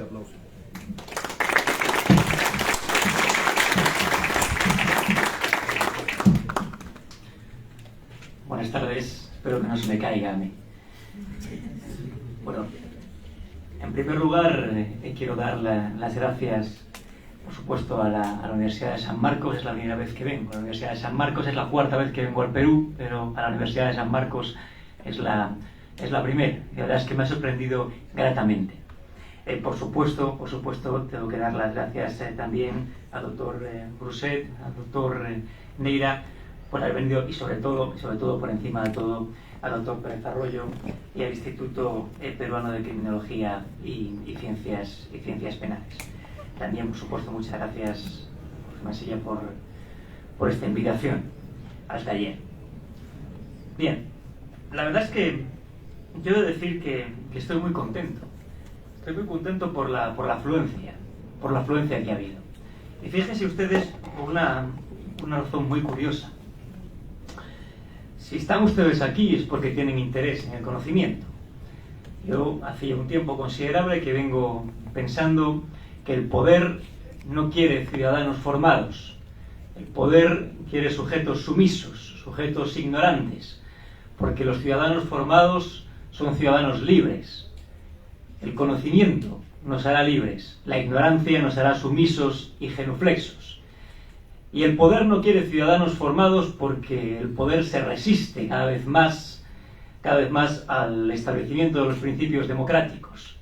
Aplauso. Buenas tardes, espero que no se me caiga a mí. Bueno, en primer lugar quiero dar las gracias, por supuesto, a la Universidad de San Marcos. Es la primera vez que vengo a la Universidad de San Marcos, es la cuarta vez que vengo al Perú, pero a la Universidad de San Marcos es la primera. Y la verdad es que me ha sorprendido gratamente. Por supuesto, tengo que dar las gracias también al doctor Bruset, al doctor Neira, por haber venido, y sobre todo, por encima de todo, al doctor Pérez Arroyo y al Instituto Peruano de Criminología y Ciencias Penales. También, por supuesto, muchas gracias, José Masilla, por esta invitación al taller. Bien, la verdad es que quiero decir que estoy muy contento. Estoy muy contento por la afluencia que ha habido. Y fíjense ustedes por una razón muy curiosa. Si están ustedes aquí es porque tienen interés en el conocimiento. Yo hacía un tiempo considerable que vengo pensando que el poder no quiere ciudadanos formados. El poder quiere sujetos sumisos, sujetos ignorantes, porque los ciudadanos formados son ciudadanos libres. El conocimiento nos hará libres, la ignorancia nos hará sumisos y genuflexos. Y el poder no quiere ciudadanos formados porque el poder se resiste cada vez más al establecimiento de los principios democráticos.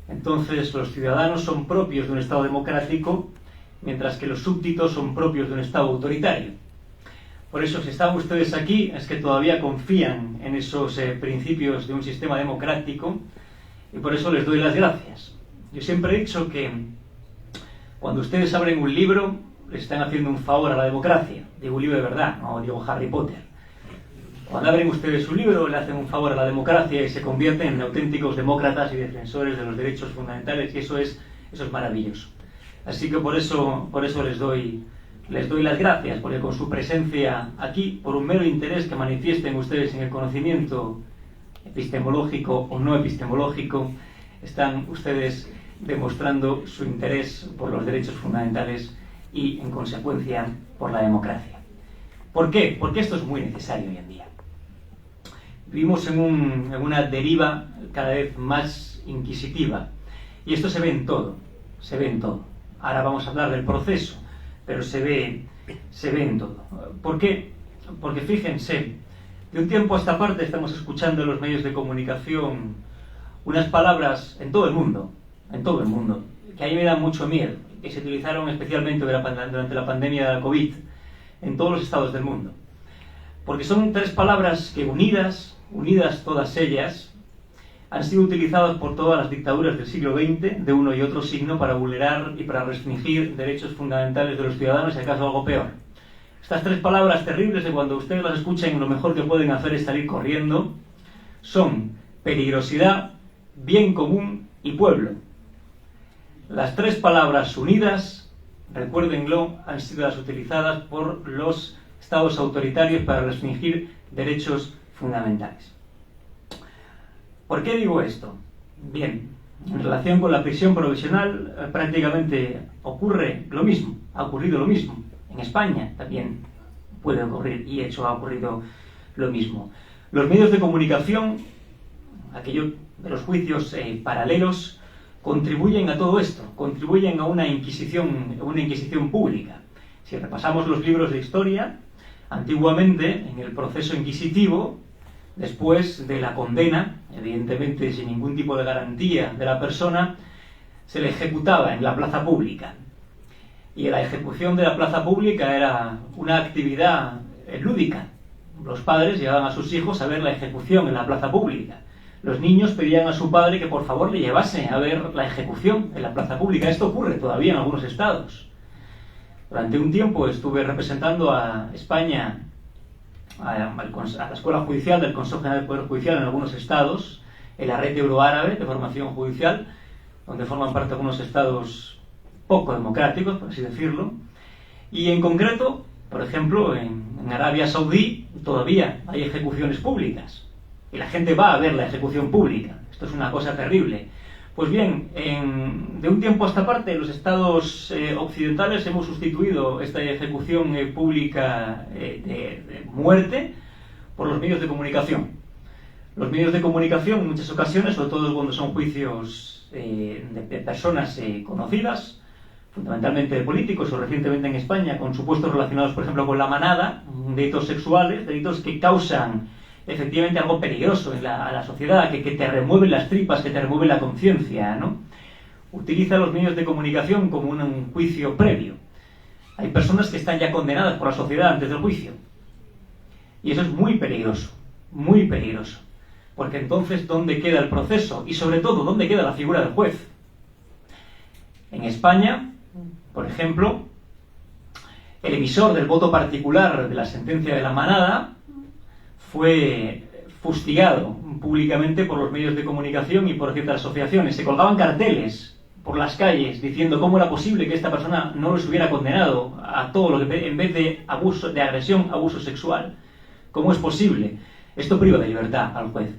Entonces los ciudadanos son propios de un Estado democrático, mientras que los súbditos son propios de un Estado autoritario. Por eso, si están ustedes aquí, es que todavía confían en esos principios de un sistema democrático, y por eso les doy las gracias. Yo siempre he dicho que cuando ustedes abren un libro, les están haciendo un favor a la democracia. Digo un libro de verdad, no digo Harry Potter. Cuando abren ustedes un libro, le hacen un favor a la democracia y se convierten en auténticos demócratas y defensores de los derechos fundamentales, y eso es maravilloso. Así que por eso les doy las gracias, porque con su presencia aquí, por un mero interés que manifiesten ustedes en el conocimiento epistemológico o no epistemológico, están ustedes demostrando su interés por los derechos fundamentales y, en consecuencia, por la democracia. ¿Por qué? Porque esto es muy necesario hoy en día. Vivimos en una deriva cada vez más inquisitiva, y esto se ve en todo, Ahora vamos a hablar del proceso, pero se ve en todo. ¿Por qué? Porque fíjense, de un tiempo a esta parte estamos escuchando en los medios de comunicación unas palabras en todo el mundo, que a mí me dan mucho miedo, que se utilizaron especialmente durante la pandemia de la COVID en todos los estados del mundo. Porque son tres palabras que unidas todas ellas, han sido utilizadas por todas las dictaduras del siglo XX, de uno y otro signo, para vulnerar y para restringir derechos fundamentales de los ciudadanos, y acaso algo peor. Estas tres palabras terribles, que cuando ustedes las escuchen lo mejor que pueden hacer es salir corriendo, son peligrosidad, bien común y pueblo. Las tres palabras unidas, recuérdenlo, han sido las utilizadas por los estados autoritarios para restringir derechos fundamentales. ¿Por qué digo esto? Bien, en relación con la prisión provisional prácticamente ocurre lo mismo, ha ocurrido lo mismo. En España también puede ocurrir, y de hecho ha ocurrido lo mismo. Los medios de comunicación, aquello de los juicios paralelos, contribuyen a todo esto, contribuyen a una inquisición pública. Si repasamos los libros de historia, antiguamente, en el proceso inquisitivo, después de la condena, evidentemente sin ningún tipo de garantía de la persona, se le ejecutaba en la plaza pública. Y la ejecución de la plaza pública era una actividad lúdica. Los padres llevaban a sus hijos a ver la ejecución en la plaza pública. Los niños pedían a su padre que por favor le llevase a ver la ejecución en la plaza pública. Esto ocurre todavía en algunos estados. Durante un tiempo estuve representando a España a la Escuela Judicial del Consejo General del Poder Judicial en algunos estados, en la red euroárabe de formación judicial, donde forman parte algunos estados poco democráticos, por así decirlo, y en concreto, por ejemplo, en Arabia Saudí todavía hay ejecuciones públicas, y la gente va a ver la ejecución pública. Esto es una cosa terrible, Pues bien, de un tiempo a esta parte, los estados occidentales hemos sustituido esta ejecución pública de muerte por los medios de comunicación. Los medios de comunicación, en muchas ocasiones, sobre todo cuando son juicios de personas conocidas, fundamentalmente de políticos, o recientemente en España, con supuestos relacionados, por ejemplo, con la manada, delitos sexuales, delitos que causan efectivamente algo peligroso a la sociedad, que te remueven las tripas, que te remueven la conciencia, ¿no? Utiliza los medios de comunicación como un juicio previo. Hay personas que están ya condenadas por la sociedad antes del juicio. Y eso es muy peligroso, porque entonces, ¿dónde queda el proceso? Y sobre todo, ¿dónde queda la figura del juez? En España, por ejemplo, el emisor del voto particular de la sentencia de la manada fue fustigado públicamente por los medios de comunicación y por ciertas asociaciones. Se colgaban carteles por las calles diciendo cómo era posible que esta persona no los hubiera condenado a todo lo que, en vez de abuso, de agresión, abuso sexual. ¿Cómo es posible? Esto priva de libertad al juez.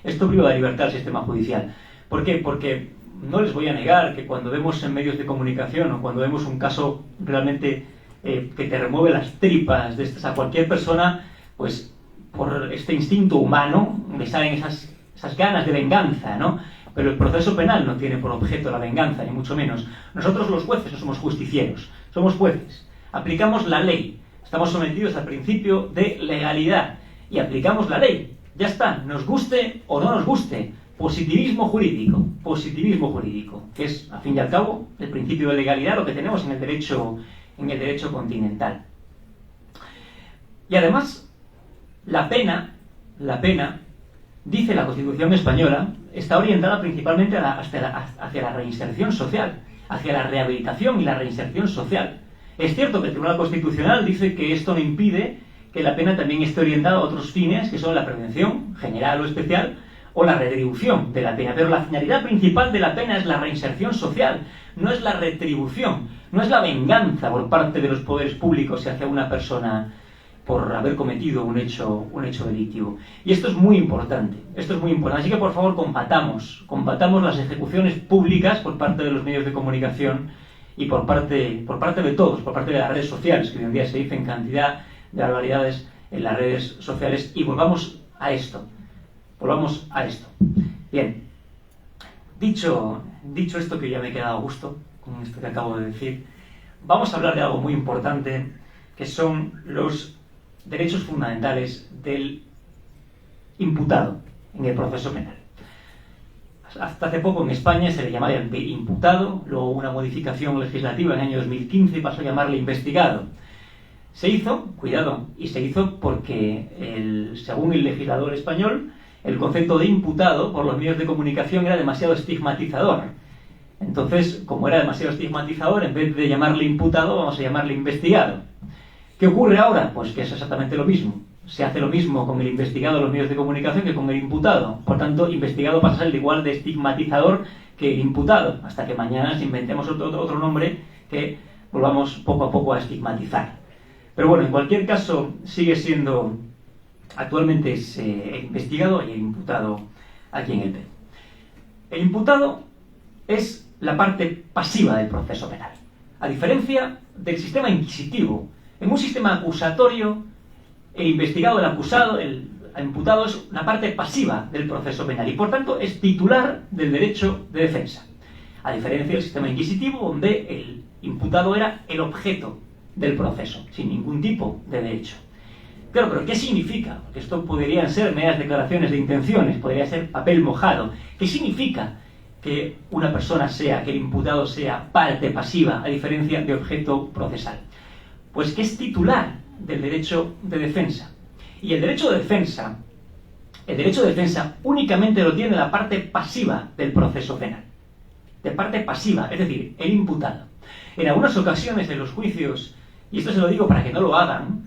Esto priva de libertad al sistema judicial. ¿Por qué? Porque no les voy a negar que cuando vemos en medios de comunicación o cuando vemos un caso realmente que te remueve las tripas de estas a cualquier persona, pues por este instinto humano le salen esas ganas de venganza, ¿no? Pero el proceso penal no tiene por objeto la venganza, ni mucho menos. Nosotros los jueces no somos justicieros, somos jueces. Aplicamos la ley. Estamos sometidos al principio de legalidad y aplicamos la ley. Ya está, nos guste o no nos guste. Positivismo jurídico, que es, a fin y al cabo, el principio de legalidad, lo que tenemos en el derecho continental. Y además, la pena, dice la Constitución española, está orientada principalmente hacia la reinserción social, hacia la rehabilitación y la reinserción social. Es cierto que el Tribunal Constitucional dice que esto no impide que la pena también esté orientada a otros fines, que son la prevención, general o especial, o la retribución de la pena. Pero la finalidad principal de la pena es la reinserción social, no es la retribución, no es la venganza por parte de los poderes públicos hacia una persona por haber cometido un hecho delictivo. Y esto es muy importante, Así que, por favor, combatamos las ejecuciones públicas por parte de los medios de comunicación y por parte de todos, por parte de las redes sociales, que hoy en día se dicen cantidad de barbaridades en las redes sociales, y volvamos a esto. Bien, dicho esto, que ya me he quedado a gusto con esto que acabo de decir, vamos a hablar de algo muy importante, que son los derechos fundamentales del imputado en el proceso penal. Hasta hace poco en España se le llamaba imputado, luego una modificación legislativa en el año 2015 pasó a llamarle investigado. Se hizo porque, según el legislador español, el concepto de imputado por los medios de comunicación era demasiado estigmatizador. Entonces, como era demasiado estigmatizador, en vez de llamarle imputado, vamos a llamarle investigado. ¿Qué ocurre ahora? Pues que es exactamente lo mismo. Se hace lo mismo con el investigado en los medios de comunicación que con el imputado. Por tanto, investigado pasa a ser igual de estigmatizador que el imputado, hasta que mañana nos inventemos otro nombre que volvamos poco a poco a estigmatizar. Pero bueno, en cualquier caso, sigue siendo, actualmente es el investigado y el imputado aquí en el Perú. El imputado es la parte pasiva del proceso penal, a diferencia del sistema inquisitivo. En un sistema acusatorio, el investigado, el acusado, el imputado es una parte pasiva del proceso penal y, por tanto, es titular del derecho de defensa. A diferencia del sistema inquisitivo, donde el imputado era el objeto del proceso, sin ningún tipo de derecho. Claro, pero ¿qué significa? Porque esto podrían ser meras declaraciones de intenciones, podría ser papel mojado. ¿Qué significa que una persona que el imputado sea parte pasiva, a diferencia de objeto procesal? Pues que es titular del derecho de defensa. Y el derecho de defensa únicamente lo tiene la parte pasiva del proceso penal. De parte pasiva, es decir, el imputado. En algunas ocasiones en los juicios, y esto se lo digo para que no lo hagan,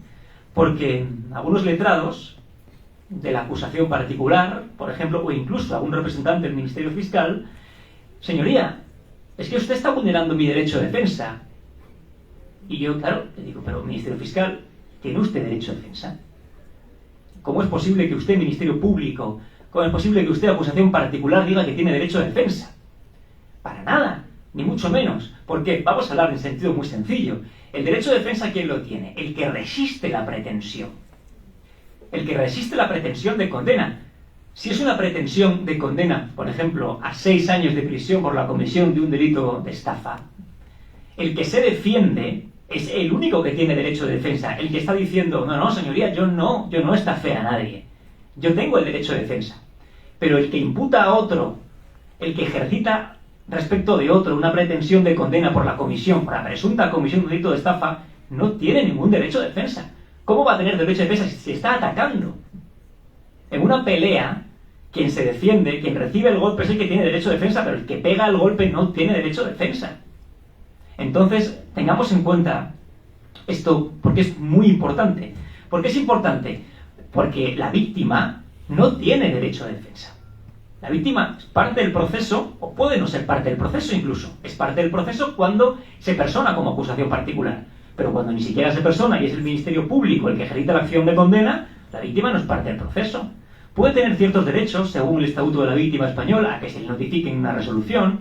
porque algunos letrados de la acusación particular, por ejemplo, o incluso algún representante del Ministerio Fiscal, señoría, es que usted está vulnerando mi derecho de defensa. Y yo, claro, le digo, pero Ministerio Fiscal, ¿tiene usted derecho de defensa? ¿Cómo es posible que usted, Ministerio Público, cómo es posible que usted, acusación particular, diga que tiene derecho de defensa? Para nada, ni mucho menos. ¿Por qué? Vamos a hablar en sentido muy sencillo. El derecho de defensa, ¿quién lo tiene? El que resiste la pretensión. El que resiste la pretensión de condena. Si es una pretensión de condena, por ejemplo, a 6 años de prisión por la comisión de un delito de estafa, el que se defiende es el único que tiene derecho de defensa. El que está diciendo, no, señoría, yo no estafé a nadie. Yo tengo el derecho de defensa. Pero el que imputa a otro, el que ejercita respecto de otro una pretensión de condena por la comisión, por la presunta comisión de un delito de estafa, no tiene ningún derecho de defensa. ¿Cómo va a tener derecho de defensa si se está atacando? En una pelea, quien se defiende, quien recibe el golpe es el que tiene derecho de defensa, pero el que pega el golpe no tiene derecho de defensa. Entonces, tengamos en cuenta esto porque es muy importante. ¿Por qué es importante? Porque la víctima no tiene derecho de defensa. La víctima es parte del proceso, o puede no ser parte del proceso incluso. Es parte del proceso cuando se persona como acusación particular. Pero cuando ni siquiera se persona y es el Ministerio Público el que ejercita la acción de condena, la víctima no es parte del proceso. Puede tener ciertos derechos, según el Estatuto de la Víctima Español, a que se le notifique una resolución,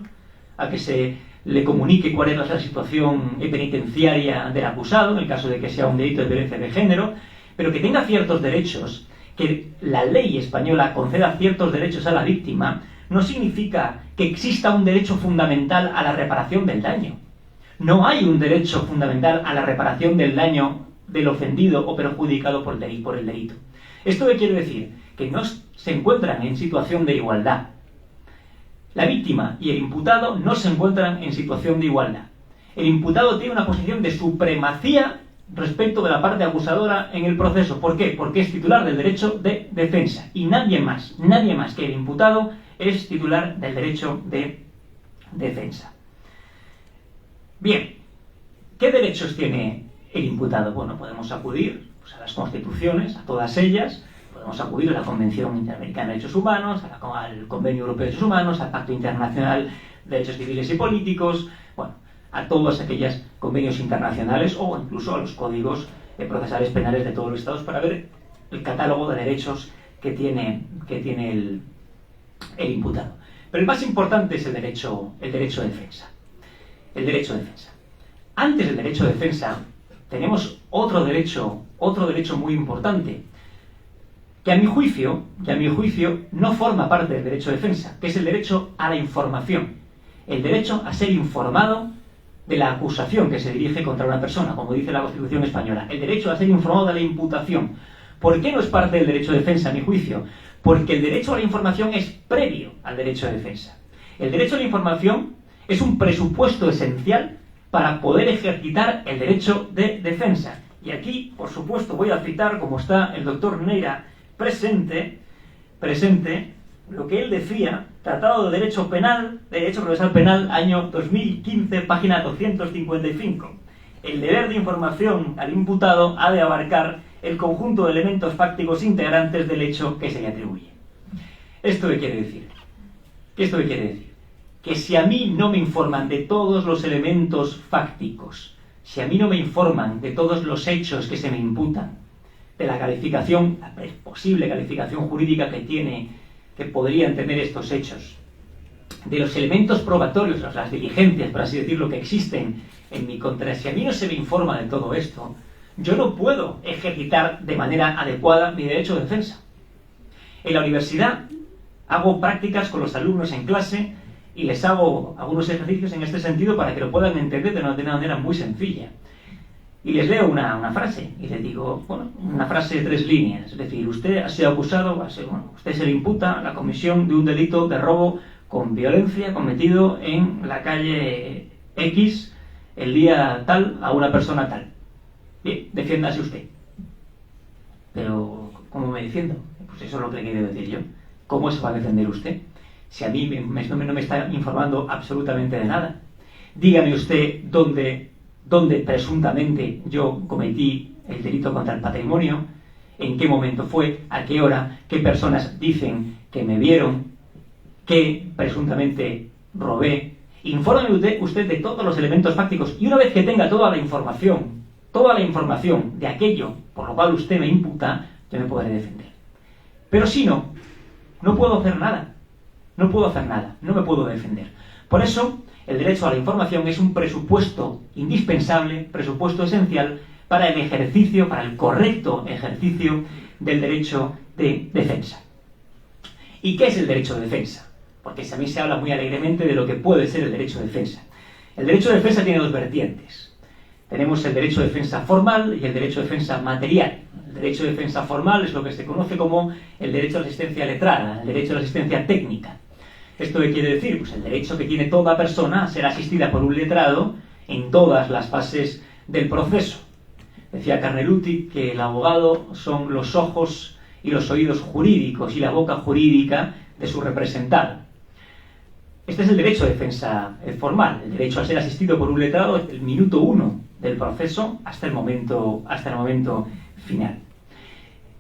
a que se le comunique cuál es la situación penitenciaria del acusado, en el caso de que sea un delito de violencia de género, pero que tenga ciertos derechos, que la ley española conceda ciertos derechos a la víctima, no significa que exista un derecho fundamental a la reparación del daño. No hay un derecho fundamental a la reparación del daño del ofendido o perjudicado por el delito. ¿Esto qué quiere decir? Que no se encuentran en situación de igualdad. La víctima y el imputado no se encuentran en situación de igualdad. El imputado tiene una posición de supremacía respecto de la parte acusadora en el proceso. ¿Por qué? Porque es titular del derecho de defensa. Y nadie más que el imputado es titular del derecho de defensa. Bien, ¿qué derechos tiene el imputado? Bueno, podemos acudir a las constituciones, a todas ellas. Podemos acudir a la Convención Interamericana de Derechos Humanos, al Convenio Europeo de Derechos Humanos, al Pacto Internacional de Derechos Civiles y Políticos, bueno, a todos aquellos convenios internacionales o incluso a los códigos procesales penales de todos los estados para ver el catálogo de derechos que tiene el imputado. Pero el más importante es el derecho de defensa. El derecho de defensa. Antes del derecho de defensa tenemos otro derecho muy importante, que a mi juicio no forma parte del derecho de defensa, que es el derecho a la información, el derecho a ser informado de la acusación que se dirige contra una persona, como dice la Constitución española, el derecho a ser informado de la imputación. ¿Por qué no es parte del derecho de defensa, a mi juicio? Porque el derecho a la información es previo al derecho de defensa. El derecho a la información es un presupuesto esencial para poder ejercitar el derecho de defensa. Y aquí, por supuesto, voy a citar, como está el doctor Neira presente, lo que él decía, Tratado de Derecho Penal, Derecho Procesal Penal, año 2015, página 255. El deber de información al imputado ha de abarcar el conjunto de elementos fácticos integrantes del hecho que se le atribuye. ¿Esto qué quiere decir? Que si a mí no me informan de todos los elementos fácticos, si a mí no me informan de todos los hechos que se me imputan, de la calificación, la posible calificación jurídica que podrían tener estos hechos, de los elementos probatorios, las diligencias, por así decirlo, que existen en mi contra, si a mí no se me informa de todo esto, yo no puedo ejercitar de manera adecuada mi derecho de defensa. En la universidad hago prácticas con los alumnos en clase y les hago algunos ejercicios en este sentido para que lo puedan entender de una manera muy sencilla. Y les leo una frase y les digo, bueno, una frase de 3 líneas. Es decir, usted ha sido acusado, usted se le imputa la comisión de un delito de robo con violencia cometido en la calle X el día tal a una persona tal. Bien, defiéndase usted. Pero, ¿cómo me defiendo? Pues eso es lo que le quiero decir yo. ¿Cómo se va a defender usted? Si a mí no me está informando absolutamente de nada. Dígame usted dónde presuntamente yo cometí el delito contra el patrimonio, en qué momento fue, a qué hora, qué personas dicen que me vieron, qué presuntamente robé. Infórmeme usted de todos los elementos fácticos y una vez que tenga toda la información de aquello por lo cual usted me imputa, yo me podré defender. Pero si no puedo hacer nada. No me puedo defender. Por eso, el derecho a la información es un presupuesto indispensable, presupuesto esencial para el ejercicio, para el correcto ejercicio del derecho de defensa. ¿Y qué es el derecho de defensa? Porque a mí se habla muy alegremente de lo que puede ser el derecho de defensa. El derecho de defensa tiene dos vertientes. Tenemos el derecho de defensa formal y el derecho de defensa material. El derecho de defensa formal es lo que se conoce como el derecho a la asistencia letrada, el derecho a la asistencia técnica. ¿Esto qué quiere decir? Pues el derecho que tiene toda persona a ser asistida por un letrado en todas las fases del proceso. Decía Carneluti que el abogado son los ojos y los oídos jurídicos y la boca jurídica de su representado. Este es el derecho de defensa formal, el derecho a ser asistido por un letrado desde el minuto 1 del proceso hasta el momento final.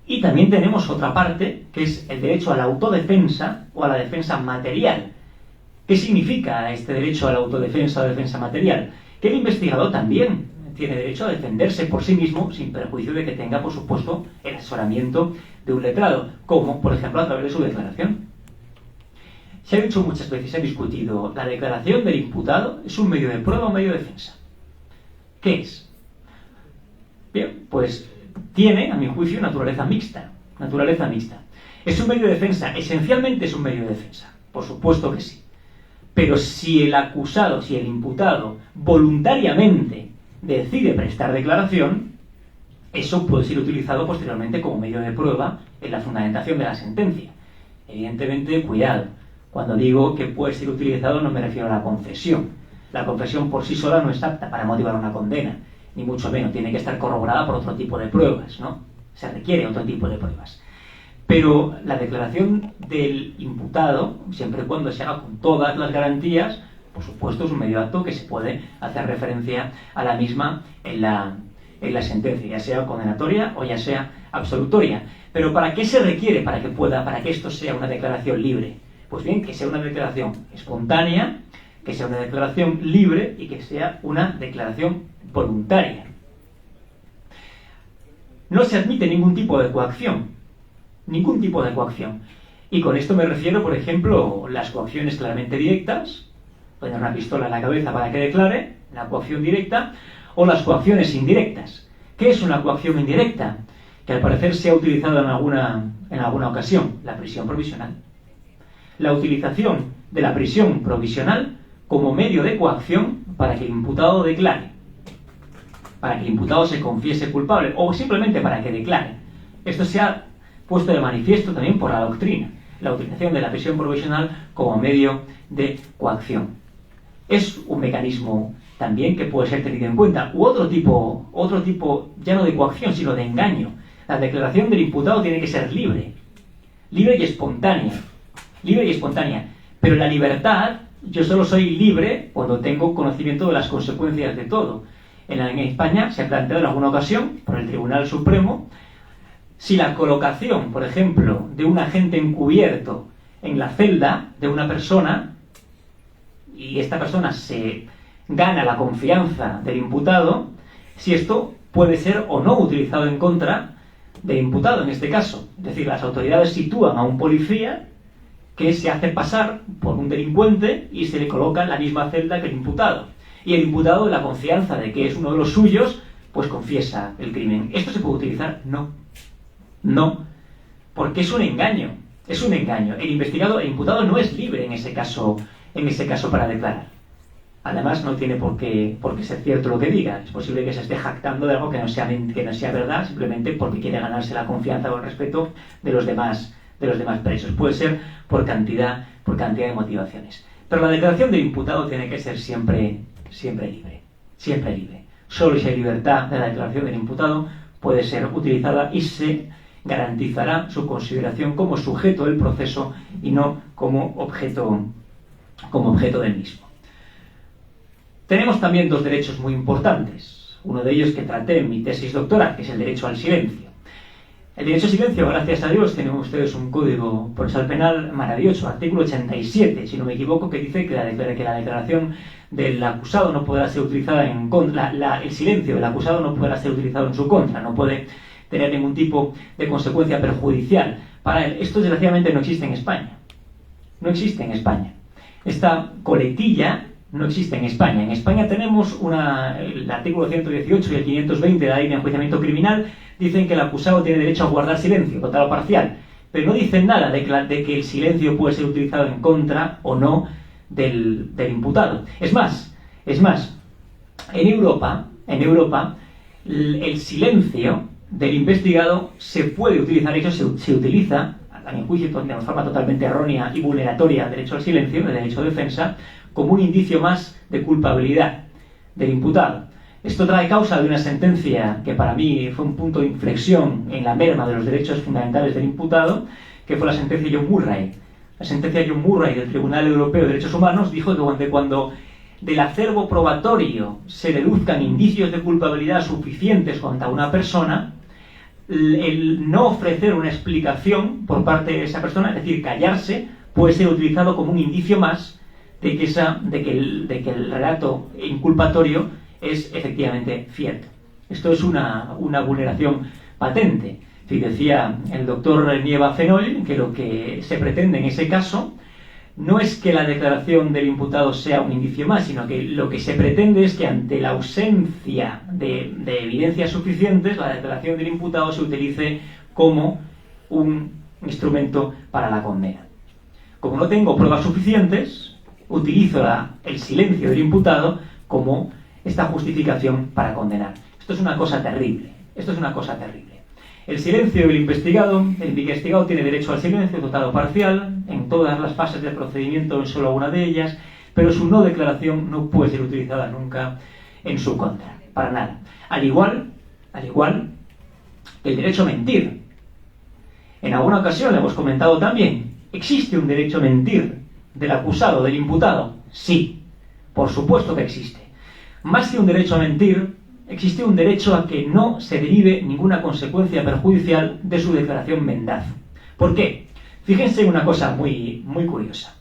Y también tenemos otra parte, que es el derecho a la autodefensa o a la defensa material. ¿Qué significa este derecho a la autodefensa o defensa material? Que el investigador también tiene derecho a defenderse por sí mismo sin perjuicio de que tenga, por supuesto, el asesoramiento de un letrado, como, por ejemplo, a través de su declaración. Se ha dicho muchas veces, se ha discutido, la declaración del imputado es un medio de prueba o un medio de defensa. ¿Qué es? Bien, pues tiene, a mi juicio, naturaleza mixta. ¿Es un medio de defensa? Esencialmente es un medio de defensa. Por supuesto que sí. Pero si el acusado, si el imputado, voluntariamente decide prestar declaración, eso puede ser utilizado posteriormente como medio de prueba en la fundamentación de la sentencia. Evidentemente, cuidado. Cuando digo que puede ser utilizado no me refiero a la confesión. La confesión por sí sola no es apta para motivar una condena, ni mucho menos. Tiene que estar corroborada por otro tipo de pruebas, ¿no? Se requiere otro tipo de pruebas. Pero la declaración del imputado, siempre y cuando se haga con todas las garantías, por supuesto es un medio acto que se puede hacer referencia a la misma en la sentencia, ya sea condenatoria o ya sea absolutoria. Pero ¿para qué se requiere para que esto sea una declaración libre? Pues bien, que sea una declaración espontánea, que sea una declaración libre y que sea una declaración voluntaria. No se admite ningún tipo de coacción. Ningún tipo de coacción. Y con esto me refiero, por ejemplo, las coacciones claramente directas, poner una pistola en la cabeza para que declare, la coacción directa, o las coacciones indirectas. ¿Qué es una coacción indirecta? Que al parecer se ha utilizado en alguna ocasión, la prisión provisional. La utilización de la prisión provisional como medio de coacción para que el imputado declare, para que el imputado se confiese culpable o simplemente para que declare. Esto se ha puesto de manifiesto también por la doctrina, la utilización de la prisión provisional como medio de coacción. Es un mecanismo también que puede ser tenido en cuenta. U otro tipo ya no de coacción, sino de engaño. La declaración del imputado tiene que ser libre y espontánea. Pero la libertad, yo solo soy libre cuando tengo conocimiento de las consecuencias de todo. En España se ha planteado en alguna ocasión por el Tribunal Supremo si la colocación, por ejemplo, de un agente encubierto en la celda de una persona y esta persona se gana la confianza del imputado, si esto puede ser o no utilizado en contra del imputado en este caso. Es decir, las autoridades sitúan a un policía que se hace pasar por un delincuente y se le coloca en la misma celda que el imputado. Y el imputado, de la confianza de que es uno de los suyos, pues confiesa el crimen. ¿Esto se puede utilizar? No, porque es un engaño. El imputado no es libre en ese caso para declarar. Además, no tiene por qué ser cierto lo que diga. Es posible que se esté jactando de algo que no sea verdad, simplemente porque quiere ganarse la confianza o el respeto de los demás presos. Puede ser por cantidad de motivaciones. Pero la declaración del imputado tiene que ser siempre libre. Solo si hay libertad de la declaración del imputado puede ser utilizada y se garantizará su consideración como sujeto del proceso y no como objeto del mismo. Tenemos también dos derechos muy importantes. Uno de ellos que traté en mi tesis doctoral, que es el derecho al silencio. El derecho al silencio, gracias a Dios, tienen ustedes un código procesal penal maravilloso, artículo 87, si no me equivoco, que dice que la declaración del acusado no podrá ser utilizada en contra, el silencio del acusado no podrá ser utilizado en su contra, no puede tener ningún tipo de consecuencia perjudicial para él. Esto, desgraciadamente, no existe en España. esta coletilla no existe en España. En España tenemos el artículo 118 y el 520 de la Ley de Enjuiciamiento Criminal dicen que el acusado tiene derecho a guardar silencio, total o parcial, pero no dicen nada de que el silencio puede ser utilizado en contra o no del imputado. Es más, en Europa, el silencio del investigado se puede utilizar, de hecho se utiliza, a mi juicio de forma totalmente errónea y vulneratoria del derecho al silencio, del derecho de defensa, como un indicio más de culpabilidad del imputado. Esto trae causa de una sentencia que para mí fue un punto de inflexión en la merma de los derechos fundamentales del imputado, que fue la sentencia John Murray. La sentencia John Murray del Tribunal Europeo de Derechos Humanos dijo que cuando del acervo probatorio se deduzcan indicios de culpabilidad suficientes contra una persona, el no ofrecer una explicación por parte de esa persona, es decir, callarse, puede ser utilizado como un indicio más de que el relato inculpatorio es efectivamente cierto. Esto es una vulneración patente. Decía el doctor Nieva Fenoll que lo que se pretende en ese caso no es que la declaración del imputado sea un indicio más, sino que lo que se pretende es que ante la ausencia de evidencias suficientes, la declaración del imputado se utilice como un instrumento para la condena. Como no tengo pruebas suficientes, utilizo el silencio del imputado como esta justificación para condenar. Esto es una cosa terrible. El silencio del investigado tiene derecho al silencio total o parcial en todas las fases del procedimiento, en solo una de ellas, pero su no declaración no puede ser utilizada nunca en su contra, para nada. Al igual que el derecho a mentir. En alguna ocasión hemos comentado también, ¿existe un derecho a mentir del acusado, del imputado? Sí, por supuesto que existe. Más que un derecho a mentir, existe un derecho a que no se derive ninguna consecuencia perjudicial de su declaración mendaz. ¿Por qué? Fíjense en una cosa muy curiosa.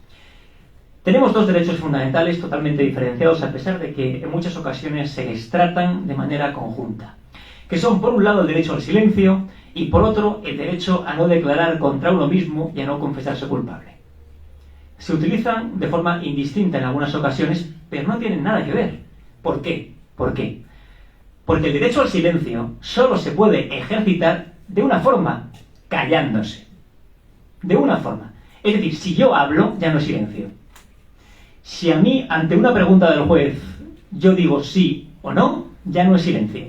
Tenemos dos derechos fundamentales totalmente diferenciados, a pesar de que en muchas ocasiones se les tratan de manera conjunta, que son, por un lado, el derecho al silencio y, por otro, el derecho a no declarar contra uno mismo y a no confesarse culpable. Se utilizan de forma indistinta en algunas ocasiones, pero no tienen nada que ver. ¿Por qué? Porque el derecho al silencio solo se puede ejercitar de una forma, callándose. De una forma. Es decir, si yo hablo, ya no es silencio. Si a mí, ante una pregunta del juez, yo digo sí o no, ya no es silencio.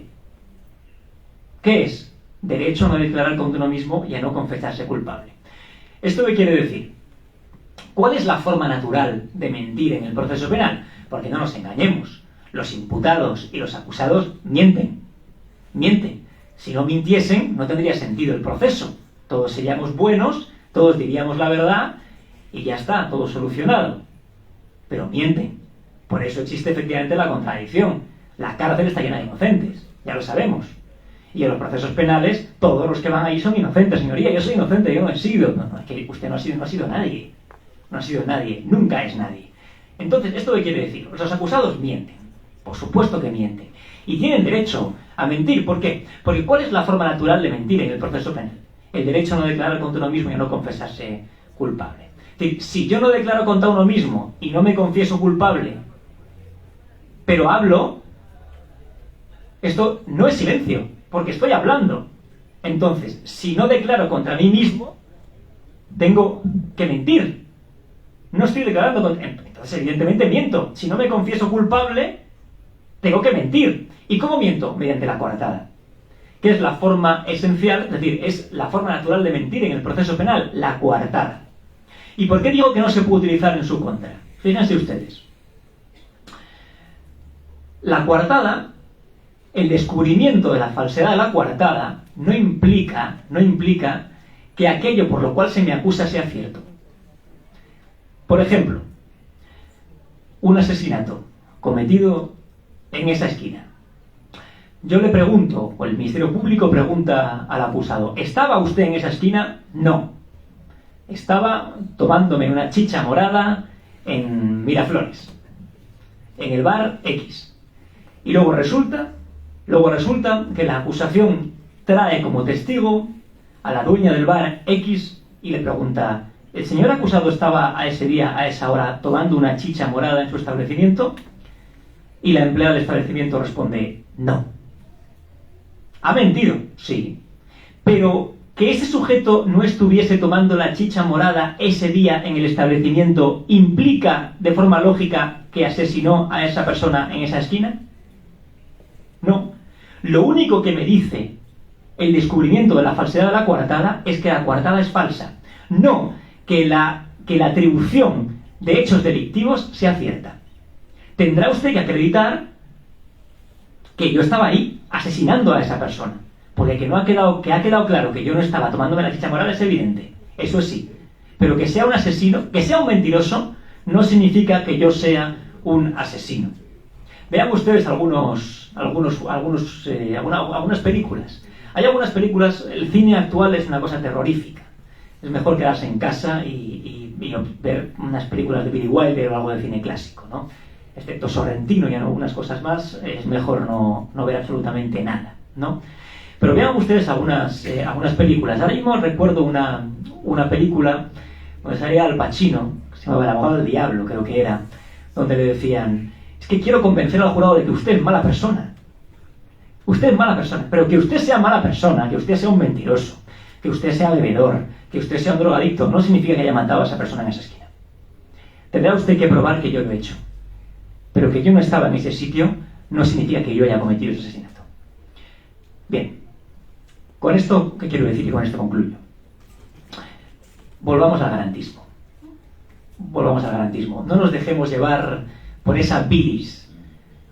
¿Qué es? Derecho a no declarar contra uno mismo y a no confesarse culpable. ¿Esto qué quiere decir? ¿Cuál es la forma natural de mentir en el proceso penal? Porque no nos engañemos. Los imputados y los acusados mienten. Si no mintiesen, no tendría sentido el proceso. Todos seríamos buenos, todos diríamos la verdad y ya está, todo solucionado. Pero mienten. Por eso existe efectivamente la contradicción. La cárcel está llena de inocentes, ya lo sabemos. Y en los procesos penales, todos los que van ahí son inocentes. Señoría, yo soy inocente, yo no he sido. No, es que usted no ha sido nadie. No ha sido nadie, nunca es nadie. Entonces, ¿esto qué quiere decir? Los acusados mienten. Por supuesto que mienten. Y tienen derecho a mentir. ¿Por qué? Porque ¿cuál es la forma natural de mentir en el proceso penal? El derecho a no declarar contra uno mismo y a no confesarse culpable. Es decir, si yo no declaro contra uno mismo y no me confieso culpable, pero hablo, esto no es silencio, porque estoy hablando. Entonces, si no declaro contra mí mismo, tengo que mentir. No estoy declarando contra... Entonces, evidentemente, miento. Si no me confieso culpable, tengo que mentir. ¿Y cómo miento? Mediante la coartada, que es la forma esencial, es decir, es la forma natural de mentir en el proceso penal, la coartada. ¿Y por qué digo que no se puede utilizar en su contra? Fíjense ustedes. La coartada, el descubrimiento de la falsedad de la coartada, no implica que aquello por lo cual se me acusa sea cierto. Por ejemplo, un asesinato cometido en esa esquina. Yo le pregunto, o el Ministerio Público pregunta al acusado, ¿estaba usted en esa esquina? No. Estaba tomándome una chicha morada en Miraflores, en el bar X. Y luego resulta que la acusación trae como testigo a la dueña del bar X y le pregunta, ¿El señor acusado estaba a ese día, a esa hora, tomando una chicha morada en su establecimiento? Y la empleada del establecimiento responde, no. ¿Ha mentido? Sí. Pero que ese sujeto no estuviese tomando la chicha morada ese día en el establecimiento implica de forma lógica que asesinó a esa persona en esa esquina. No. Lo único que me dice el descubrimiento de la falsedad de la coartada es que la coartada es falsa. No que la atribución de hechos delictivos sea cierta. Tendrá usted que acreditar que yo estaba ahí asesinando a esa persona. Porque que ha quedado claro que yo no estaba tomándome la chicha morada es evidente. Eso sí. Pero que sea un asesino, que sea un mentiroso, no significa que yo sea un asesino. Vean ustedes algunas películas. Hay algunas películas, el cine actual es una cosa terrorífica. Es mejor quedarse en casa y ver unas películas de Billy Wilder o algo de cine clásico, ¿no? Excepto Sorrentino y algunas cosas más, es mejor no ver absolutamente nada, ¿no? Pero vean ustedes algunas películas. Ahora mismo recuerdo una película donde salía Al Pacino, que se llamaba El abogado del diablo, creo que era, donde le decían, es que quiero convencer al jurado de que usted es mala persona. Usted es mala persona, pero que usted sea mala persona, que usted sea un mentiroso, que usted sea bebedor, que usted sea un drogadicto, no significa que haya matado a esa persona en esa esquina. Tendrá usted que probar que yo lo he hecho. Pero que yo no estaba en ese sitio no significa que yo haya cometido ese asesinato. Bien, con esto, ¿qué quiero decir? Y con esto concluyo. Volvamos al garantismo. Volvamos al garantismo. No nos dejemos llevar por esa bilis,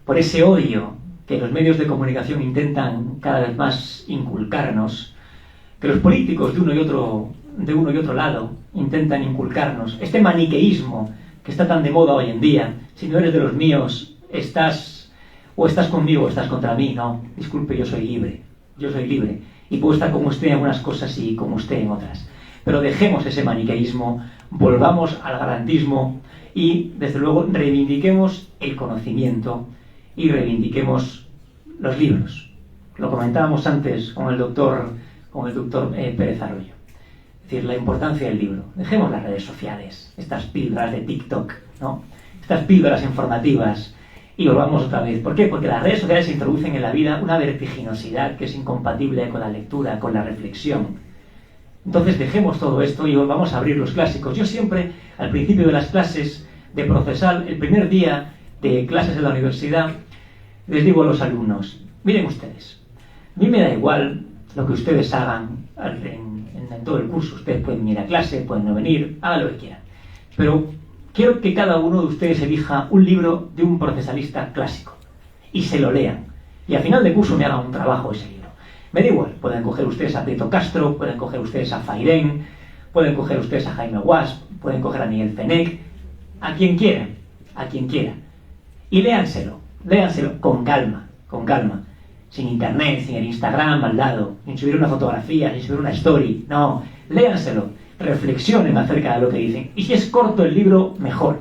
por ese odio que los medios de comunicación intentan cada vez más inculcarnos, que los políticos de uno y otro lado intentan inculcarnos, este maniqueísmo que está tan de moda hoy en día. Si no eres de los míos, estás conmigo o estás contra mí. No, disculpe, yo soy libre, y puedo estar con usted en algunas cosas y con usted en otras. Pero dejemos ese maniqueísmo, volvamos al garantismo y, desde luego, reivindiquemos el conocimiento y reivindiquemos los libros. Lo comentábamos antes con el doctor Pérez Arroyo. Es decir, la importancia del libro. Dejemos las redes sociales, estas píldoras de TikTok, ¿no? Estas píldoras informativas, y volvamos otra vez. ¿Por qué? Porque las redes sociales introducen en la vida una vertiginosidad que es incompatible con la lectura, con la reflexión. Entonces dejemos todo esto y volvamos a abrir los clásicos. Yo siempre, al principio de las clases de procesal, el primer día de clases en la universidad, les digo a los alumnos, miren ustedes, a mí me da igual lo que ustedes hagan en todo el curso. Ustedes pueden ir a clase, pueden no venir, hagan lo que quieran. Pero quiero que cada uno de ustedes elija un libro de un procesalista clásico y se lo lean. Y al final de curso me hagan un trabajo de ese libro. Me da igual, pueden coger ustedes a Prieto Castro, pueden coger ustedes a Fairén, pueden coger ustedes a Jaime Guas, pueden coger a Miguel Fenech, a quien quiera. Y léanselo con calma, sin internet, sin el Instagram al lado, sin subir una fotografía, sin subir una story, no, léanselo, reflexionen acerca de lo que dicen, y si es corto el libro, mejor.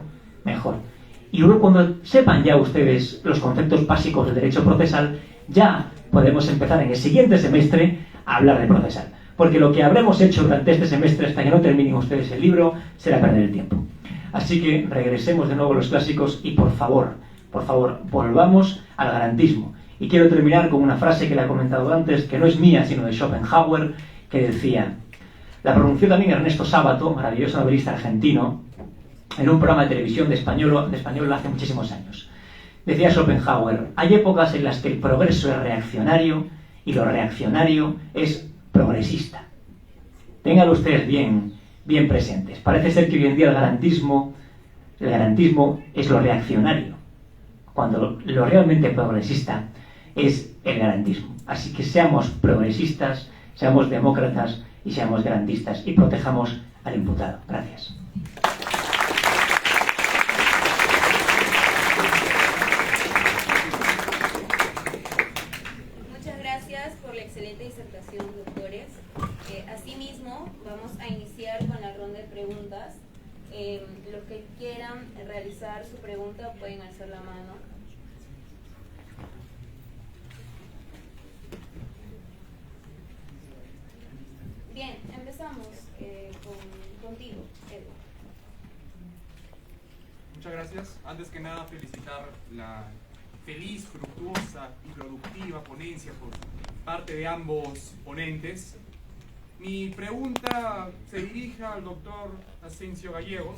Y luego, cuando sepan ya ustedes los conceptos básicos del derecho procesal, ya podemos empezar en el siguiente semestre a hablar de procesal, porque lo que habremos hecho durante este semestre hasta que no terminen ustedes el libro será perder el tiempo. Así que regresemos de nuevo a los clásicos y por favor, volvamos al garantismo. Y quiero terminar con una frase que le he comentado antes, que no es mía, sino de Schopenhauer, que decía, la pronunció también Ernesto Sábato, maravilloso novelista argentino, en un programa de televisión de español hace muchísimos años. Decía Schopenhauer, hay épocas en las que el progreso es reaccionario y lo reaccionario es progresista. Ténganlo ustedes bien presentes. Parece ser que hoy en día el garantismo es lo reaccionario, cuando lo realmente progresista es el garantismo. Así que seamos progresistas, seamos demócratas y seamos garantistas y protejamos al imputado. Gracias. Muchas gracias por la excelente disertación, doctores. Asimismo, vamos a iniciar con la ronda de preguntas. Los que quieran realizar su pregunta pueden alzar la mano. Bien, empezamos contigo. Muchas gracias. Antes que nada, felicitar la feliz, fructuosa y productiva ponencia por parte de ambos ponentes. Mi pregunta se dirige al doctor Asensio Gallegos.